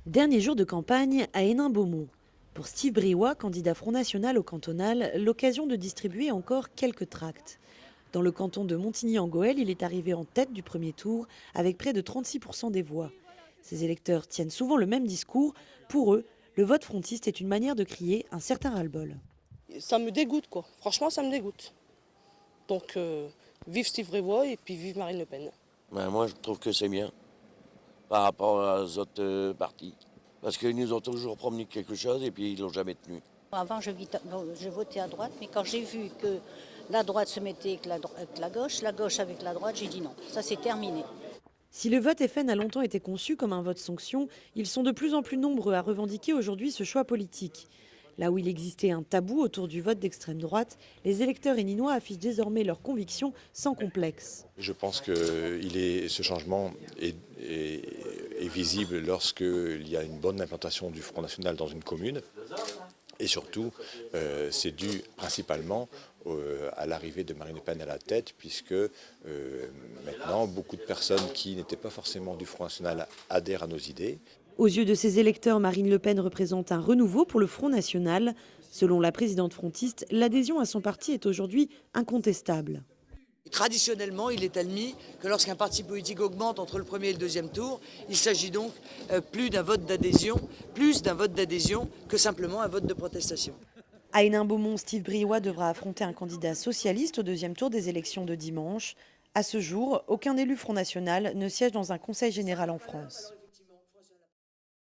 Dernier jour de campagne à Hénin-Beaumont. Pour Steve Briouat, candidat Front National au cantonal, l'occasion de distribuer encore quelques tracts. Dans le canton de Montigny-en-Gohelle, il est arrivé en tête du premier tour avec près de 36% des voix. Ses électeurs tiennent souvent le même discours. Pour eux, le vote frontiste est une manière de crier un certain ras-le-bol. Ça me dégoûte, quoi. Franchement, ça me dégoûte. Donc, vive Steve Briouat et puis vive Marine Le Pen. Ben, moi, je trouve que c'est bien par rapport aux autres partis. Parce qu'ils nous ont toujours promis quelque chose et puis ils l'ont jamais tenu. Avant, je votais à droite, mais quand j'ai vu que la droite se mettait avec la gauche avec la droite, j'ai dit non, ça c'est terminé. Si le vote FN a longtemps été conçu comme un vote sanction, ils sont de plus en plus nombreux à revendiquer aujourd'hui ce choix politique. Là où il existait un tabou autour du vote d'extrême droite, les électeurs héninois affichent désormais leurs convictions sans complexe. Je pense que ce changement est visible lorsqu'il y a une bonne implantation du Front National dans une commune. Et surtout, c'est dû principalement à l'arrivée de Marine Le Pen à la tête, puisque maintenant, beaucoup de personnes qui n'étaient pas forcément du Front National adhèrent à nos idées. Aux yeux de ses électeurs, Marine Le Pen représente un renouveau pour le Front National. Selon la présidente frontiste, l'adhésion à son parti est aujourd'hui incontestable. Traditionnellement, il est admis que lorsqu'un parti politique augmente entre le premier et le deuxième tour, il s'agit donc plus d'un vote d'adhésion que simplement un vote de protestation. À Hénin-Beaumont, Steve Briouat devra affronter un candidat socialiste au deuxième tour des élections de dimanche. À ce jour, aucun élu Front National ne siège dans un conseil général en France.